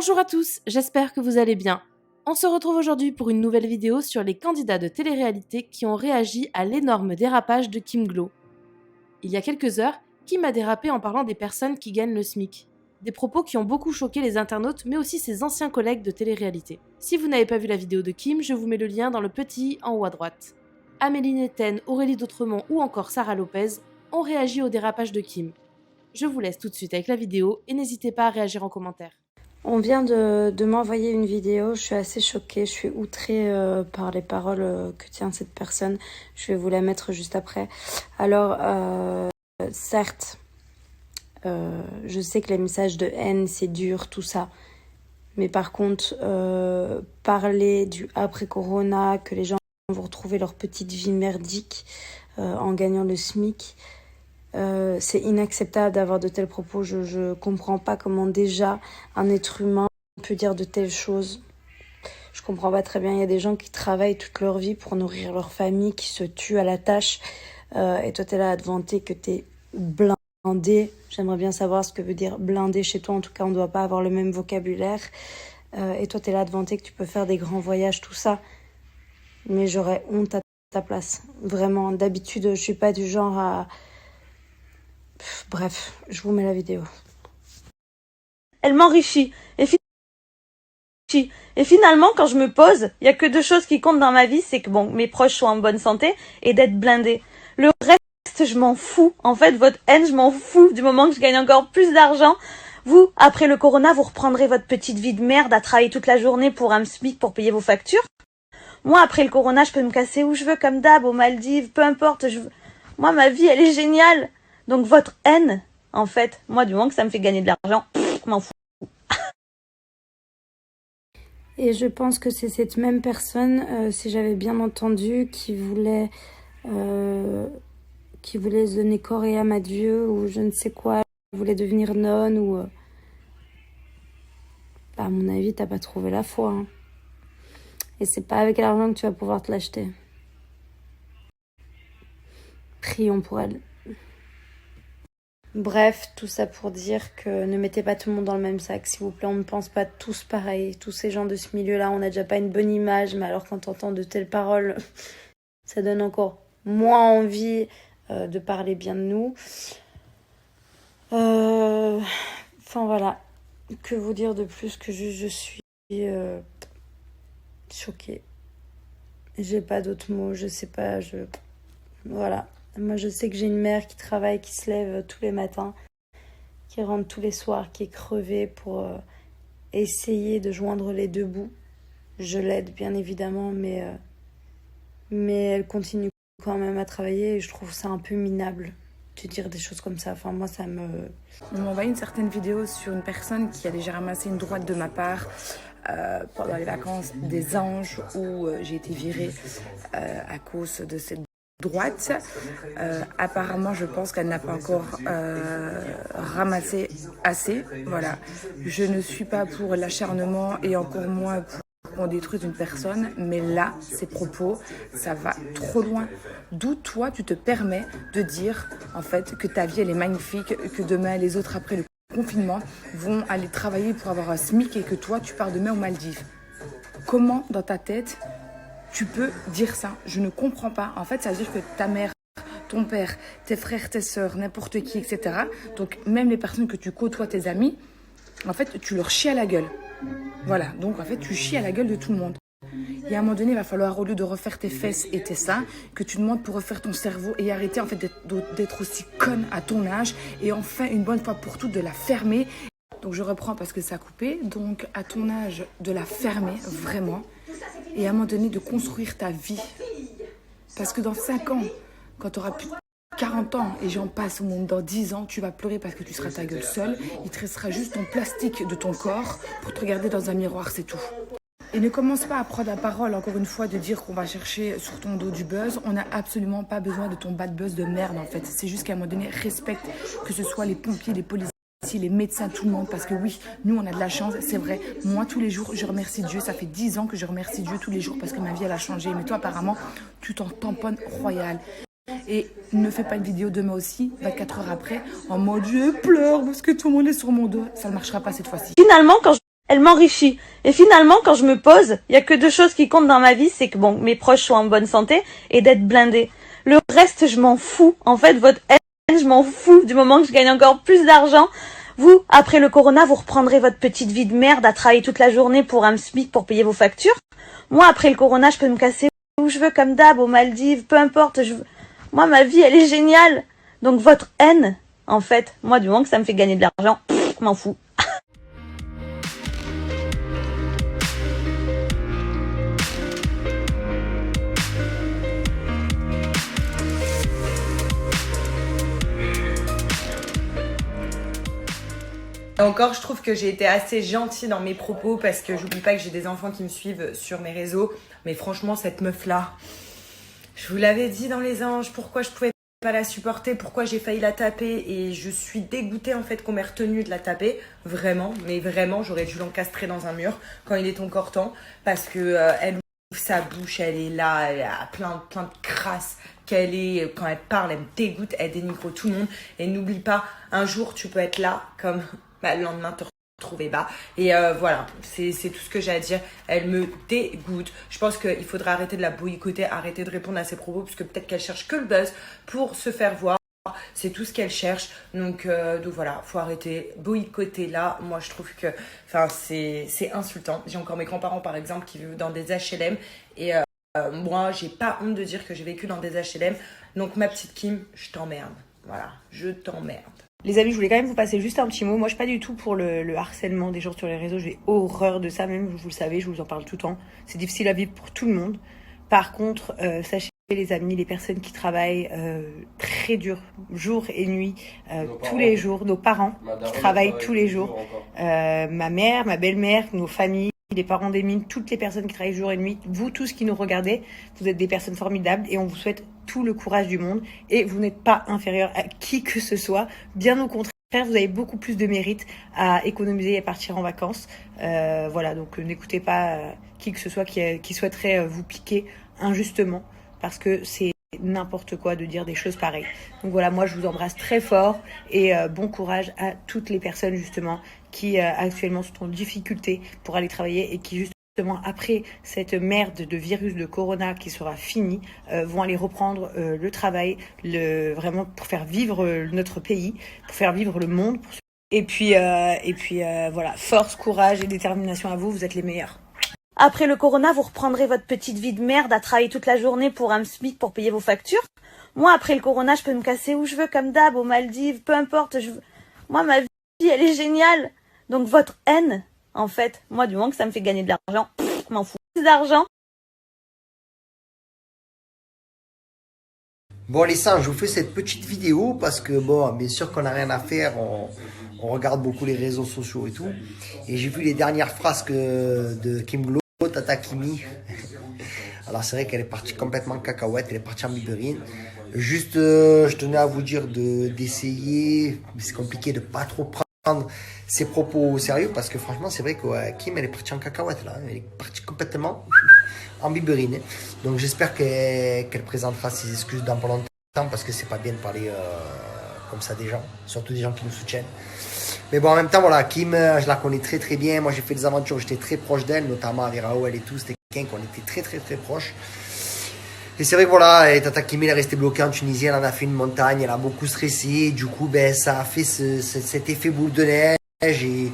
Bonjour à tous, j'espère que vous allez bien. On se retrouve aujourd'hui pour une nouvelle vidéo sur les candidats de télé-réalité qui ont réagi à l'énorme dérapage de Kim Glow. Il y a quelques heures, Kim a dérapé en parlant des personnes qui gagnent le SMIC. Des propos qui ont beaucoup choqué les internautes, mais aussi ses anciens collègues de télé-réalité. Si vous n'avez pas vu la vidéo de Kim, je vous mets le lien dans le petit i en haut à droite. Amélie Netten, Aurélie Dautremont ou encore Sarah Lopez ont réagi au dérapage de Kim. Je vous laisse tout de suite avec la vidéo et n'hésitez pas à réagir en commentaire. On vient de m'envoyer une vidéo, je suis assez choquée, je suis outrée par les paroles que tient cette personne. Je vais vous la mettre juste après. Alors, certes, je sais que les messages de haine, c'est dur, tout ça. Mais par contre, parler du après-corona, que les gens vont retrouver leur petite vie merdique en gagnant le SMIC, c'est inacceptable d'avoir de tels propos. Je comprends pas comment déjà un être humain peut dire de telles choses. Je comprends pas très bien. Il y a des gens qui travaillent toute leur vie pour nourrir leur famille, qui se tuent à la tâche. Et toi, t'es là à te vanter que t'es blindé. J'aimerais bien savoir ce que veut dire blindé chez toi. En tout cas, on doit pas avoir le même vocabulaire. Et toi, t'es là à te vanter que tu peux faire des grands voyages, tout ça. Mais j'aurais honte à ta place. Vraiment, d'habitude, je suis pas du genre à... Bref, je vous mets la vidéo. Elle m'enrichit. Et finalement, quand je me pose, il y a que deux choses qui comptent dans ma vie, c'est que bon, mes proches soient en bonne santé et d'être blindée. Le reste, je m'en fous. En fait, votre haine, je m'en fous du moment que je gagne encore plus d'argent. Vous, après le corona, vous reprendrez votre petite vie de merde à travailler toute la journée pour un SMIC pour payer vos factures. Moi, après le corona, je peux me casser où je veux, comme d'hab, aux Maldives, peu importe. Moi, ma vie, elle est géniale. Donc votre haine, en fait, moi, du moment que ça me fait gagner de l'argent, je m'en fous. Et je pense que c'est cette même personne, si j'avais bien entendu, qui voulait se donner corps et âme à Dieu, ou je ne sais quoi, voulait devenir nonne, ou... Bah, à mon avis, t'as pas trouvé la foi. Hein. Et c'est pas avec l'argent que tu vas pouvoir te l'acheter. Prions pour elle. Bref, tout ça pour dire que ne mettez pas tout le monde dans le même sac, s'il vous plaît. On ne pense pas tous pareil. Tous ces gens de ce milieu-là, on n'a déjà pas une bonne image, mais alors quand on entend de telles paroles, ça donne encore moins envie de parler bien de nous. Enfin voilà, que vous dire de plus que juste je suis choquée. J'ai pas d'autres mots, je sais pas, Voilà. Moi, je sais que j'ai une mère qui travaille, qui se lève tous les matins, qui rentre tous les soirs, qui est crevée pour essayer de joindre les deux bouts. Je l'aide, bien évidemment, mais elle continue quand même à travailler et je trouve ça un peu minable de dire des choses comme ça. Enfin, moi, ça me... On m'a envoyé une certaine vidéo sur une personne qui a déjà ramassé une droite de ma part pendant les vacances des Anges où j'ai été virée à cause de cette droite. Apparemment, je pense qu'elle n'a pas encore ramassé assez. Voilà. Je ne suis pas pour l'acharnement et encore moins pour qu'on détruise une personne, mais là, ces propos, ça va trop loin. D'où toi, tu te permets de dire en fait que ta vie elle est magnifique, que demain les autres après le confinement vont aller travailler pour avoir un SMIC et que toi, tu pars demain aux Maldives. Comment dans ta tête tu peux dire ça? Je ne comprends pas. En fait, ça veut dire que ta mère, ton père, tes frères, tes sœurs, n'importe qui, etc. Donc, même les personnes que tu côtoies, tes amis, en fait, tu leur chies à la gueule. Voilà. Donc, en fait, tu chies à la gueule de tout le monde. Et à un moment donné, il va falloir, au lieu de refaire tes fesses et tes seins, que tu demandes pour refaire ton cerveau et arrêter, en fait, d'être aussi conne à ton âge et enfin, une bonne fois pour toutes, de la fermer. Donc, je reprends parce que ça a coupé. Donc, à ton âge, de la fermer, vraiment. Et à un moment donné, de construire ta vie. Parce que dans 5 ans, quand tu auras plus de 40 ans, et j'en passe au monde, dans 10 ans, tu vas pleurer parce que tu seras ta gueule seule. Il te restera juste ton plastique de ton corps pour te regarder dans un miroir, c'est tout. Et ne commence pas à prendre la parole, encore une fois, de dire qu'on va chercher sur ton dos du buzz. On n'a absolument pas besoin de ton bad buzz de merde, en fait. C'est juste qu'à un moment donné, respecte que ce soit les pompiers, les policiers, les médecins, tout le monde, parce que oui, nous on a de la chance, c'est vrai. Moi tous les jours je remercie Dieu, ça fait 10 ans que je remercie Dieu tous les jours parce que ma vie elle a changé, mais toi apparemment tu t'en tamponnes royal. Et ne fais pas une vidéo demain aussi, 24 heures après, en mode je pleure parce que tout le monde est sur mon dos, ça ne marchera pas cette fois-ci. Finalement, quand je elle m'enrichit. Et finalement, quand je me pose, il y a que deux choses qui comptent dans ma vie, c'est que bon, mes proches soient en bonne santé et d'être blindée. Le reste, je m'en fous. En fait, votre haine, je m'en fous du moment que je gagne encore plus d'argent. Vous, après le corona, vous reprendrez votre petite vie de merde à travailler toute la journée pour un SMIC pour payer vos factures. Moi, après le corona, je peux me casser où je veux, comme d'hab, aux Maldives, peu importe. Moi, ma vie, elle est géniale. Donc votre haine, en fait, moi, du moment que ça me fait gagner de l'argent, je m'en fous. Encore, je trouve que j'ai été assez gentille dans mes propos parce que j'oublie pas que j'ai des enfants qui me suivent sur mes réseaux. Mais franchement, cette meuf-là, je vous l'avais dit dans les anges, pourquoi je pouvais pas la supporter, pourquoi j'ai failli la taper et je suis dégoûtée en fait qu'on m'ait retenue de la taper. Vraiment, mais vraiment, j'aurais dû l'encastrer dans un mur quand il est encore temps parce que elle ouvre sa bouche, elle est là, elle a plein de crasse. Quand elle parle, elle me dégoûte, elle dénigre tout le monde. Et n'oublie pas, un jour tu peux être là comme le lendemain te retrouver bas. Et voilà, c'est tout ce que j'ai à dire. Elle me dégoûte. Je pense qu'il faudra arrêter de la boycotter, arrêter de répondre à ses propos, parce que peut-être qu'elle cherche que le buzz pour se faire voir. C'est tout ce qu'elle cherche. Donc voilà, faut arrêter. Boycotter là, moi je trouve que c'est insultant. J'ai encore mes grands-parents par exemple qui vivent dans des HLM et moi j'ai pas honte de dire que j'ai vécu dans des HLM. Donc ma petite Kim, je t'emmerde. Voilà, je t'emmerde. Les amis, je voulais quand même vous passer juste un petit mot. Moi, je suis pas du tout pour le harcèlement des gens sur les réseaux. J'ai horreur de ça, même, vous le savez, je vous en parle tout le temps. C'est difficile à vivre pour tout le monde. Par contre, sachez, les amis, les personnes qui travaillent très dur, jour et nuit, tous les jours, nos parents qui travaillent tous les jours, ma mère, ma belle-mère, nos familles, les parents des mines, toutes les personnes qui travaillent jour et nuit, vous tous qui nous regardez, vous êtes des personnes formidables et on vous souhaite tout le courage du monde et vous n'êtes pas inférieur à qui que ce soit, bien au contraire, vous avez beaucoup plus de mérite à économiser et à partir en vacances. Voilà, donc n'écoutez pas qui que ce soit qui souhaiterait vous piquer injustement parce que c'est n'importe quoi de dire des choses pareilles. Donc voilà, moi je vous embrasse très fort et bon courage à toutes les personnes justement qui actuellement sont en difficulté pour aller travailler et qui justement après cette merde de virus de corona qui sera finie vont aller reprendre le travail vraiment pour faire vivre notre pays, pour faire vivre le monde. Et puis voilà, force, courage et détermination à vous, vous êtes les meilleurs. Après le corona, vous reprendrez votre petite vie de merde à travailler toute la journée pour un SMIC pour payer vos factures. Moi, après le corona, je peux me casser où je veux, comme d'hab, aux Maldives, peu importe. Moi, ma vie, elle est géniale. Donc votre haine, en fait, moi, du moment que ça me fait gagner de l'argent, je m'en fous d'argent. Bon les singes, je vous fais cette petite vidéo parce que bon, bien sûr qu'on n'a rien à faire, on regarde beaucoup les réseaux sociaux et tout. Et j'ai vu les dernières frasques de Kim Glo, Tata Kimi. Alors c'est vrai qu'elle est partie complètement cacahuète, elle est partie en biberine. Juste, je tenais à vous dire d'essayer, mais c'est compliqué de pas trop prendre ses propos au sérieux parce que franchement c'est vrai que Kim elle est partie en cacahuète là, elle est partie complètement en biberine. Donc j'espère qu'elle présentera ses excuses dans pas longtemps parce que c'est pas bien de parler comme ça des gens, surtout des gens qui nous soutiennent. Mais bon en même temps voilà, Kim je la connais très très bien, moi j'ai fait des aventures, j'étais très proche d'elle, notamment avec Raoul et tout, c'était quelqu'un qu'on était très très très proche. Et c'est vrai que voilà, Tata Kim elle est restée bloquée en Tunisie, elle en a fait une montagne, elle a beaucoup stressé, et du coup ben, ça a fait cet effet boule de neige et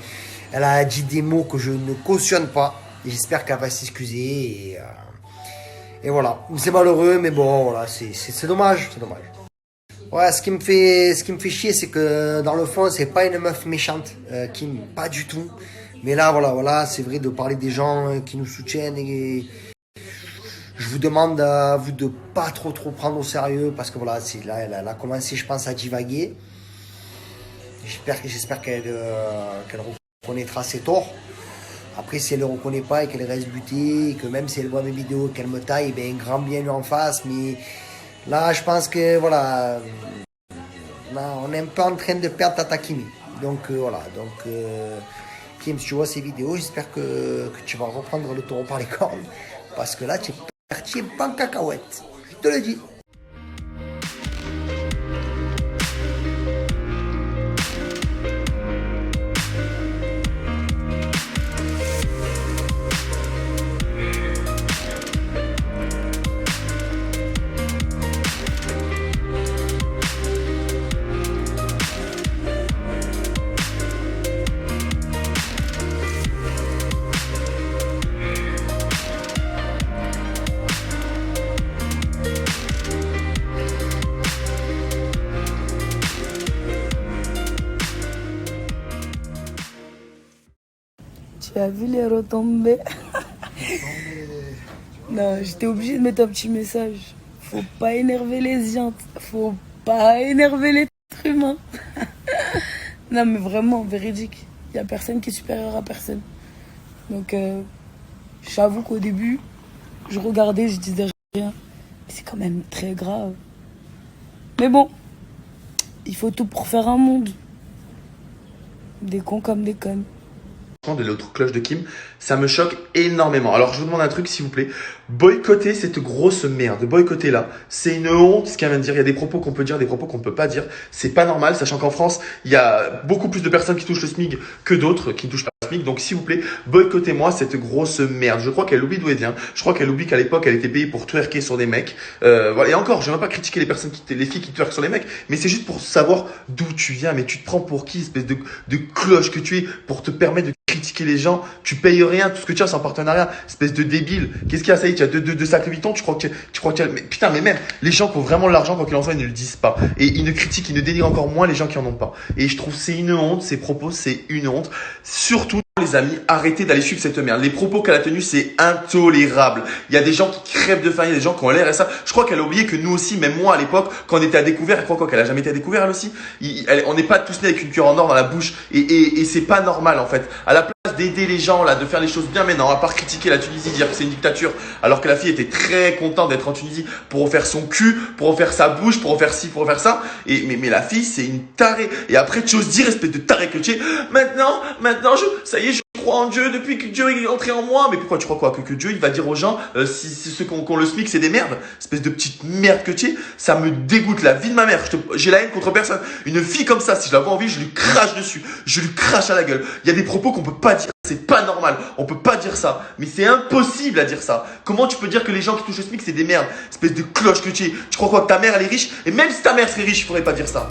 elle a dit des mots que je ne cautionne pas. Et j'espère qu'elle va s'excuser et voilà. C'est malheureux mais bon voilà, c'est dommage, c'est dommage. Ouais, ce qui me fait chier c'est que dans le fond c'est pas une meuf méchante, Kim, pas du tout. Mais là voilà, c'est vrai de parler des gens qui nous soutiennent et je vous demande à vous de pas trop prendre au sérieux parce que voilà, là elle a commencé je pense à divaguer. J'espère qu'elle reconnaîtra ses torts. Après si elle ne le reconnaît pas et qu'elle reste butée et que même si elle voit mes vidéos qu'elle me taille, ben grand bien lui en face. Mais là je pense que voilà, là, on est un peu en train de perdre Tata Kimi. Donc voilà, Kim, si tu vois ces vidéos, j'espère que tu vas reprendre le taureau par les cornes parce que là tu es parti pas en cacahuète, je te le dis. Tu as vu les retombées? Non, j'étais obligée de mettre un petit message. Faut pas énerver les gens. Faut pas énerver l'être humain. Non, mais vraiment, véridique. Il n'y a personne qui est supérieur à personne. Donc, j'avoue qu'au début, je regardais, je disais rien. C'est quand même très grave. Mais bon, il faut tout pour faire un monde. Des cons comme des connes. De l'autre cloche de Kim, ça me choque énormément. Alors je vous demande un truc s'il vous plaît, boycottez cette grosse merde, boycottez-la. C'est une honte ce qu'elle vient de dire, il y a des propos qu'on peut dire, des propos qu'on ne peut pas dire. C'est pas normal, sachant qu'en France, il y a beaucoup plus de personnes qui touchent le SMIC que d'autres qui ne touchent pas le SMIC. Donc s'il vous plaît, boycottez-moi cette grosse merde. Je crois qu'elle oublie d'où elle vient. Je crois qu'elle oublie qu'à l'époque, elle était payée pour twerker sur des mecs. Voilà. Et encore, je ne vais même pas critiquer les filles qui twerkent sur les mecs, mais c'est juste pour savoir d'où tu viens. Mais tu te prends pour qui, espèce de cloche que tu es, pour te permettre de critiquer les gens, tu payes rien, tout ce que tu as c'est en partenariat, espèce de débile. Qu'est-ce qu'il y a, ça y est, tu as deux sacs Louis Vuitton, tu crois que mais putain, mais même, les gens qui ont vraiment de l'argent, quoi qu'il en soit, ils ne le disent pas. Et ils ne critiquent, ils ne dénigrent encore moins les gens qui en ont pas. Et je trouve c'est une honte, ces propos, c'est une honte. Surtout, les amis, arrêtez d'aller suivre cette merde. Les propos qu'elle a tenus, c'est intolérable. Il y a des gens qui crèvent de faim, il y a des gens qui ont l'air et ça. Je crois qu'elle a oublié que nous aussi, même moi à l'époque, quand on était à découvert, elle croit quoi qu'elle a jamais été à découvert elle aussi. On n'est pas tous nés avec une cuillère en or dans la bouche et c'est pas normal en fait. À la place d'aider les gens là, de faire les choses bien, mais non, à part critiquer la Tunisie, dire que c'est une dictature, alors que la fille était très contente d'être en Tunisie pour refaire son cul, pour refaire sa bouche, pour refaire ci, pour refaire ça. Mais la fille, c'est une tarée. Et après, tu oses dire, espèce de taré que tu es. Maintenant, ça y est, je crois en Dieu depuis que Dieu est entré en moi. Mais pourquoi tu crois quoi? Que Dieu, il va dire aux gens, si ceux qui ont le SMIC, c'est des merdes. Espèce de petite merde que tu es. Ça me dégoûte la vie de ma mère. J'ai la haine contre personne. Une fille comme ça, si je la vois en vie, je lui crache dessus. Je lui crache à la gueule. Il y a des propos qu'on peut pas dire. C'est pas normal. On peut pas dire ça. Mais c'est impossible à dire ça. Comment tu peux dire que les gens qui touchent le SMIC, c'est des merdes? Espèce de cloche que tu es. Tu crois quoi? Que ta mère, elle est riche? Et même si ta mère serait riche, il faudrait pas dire ça.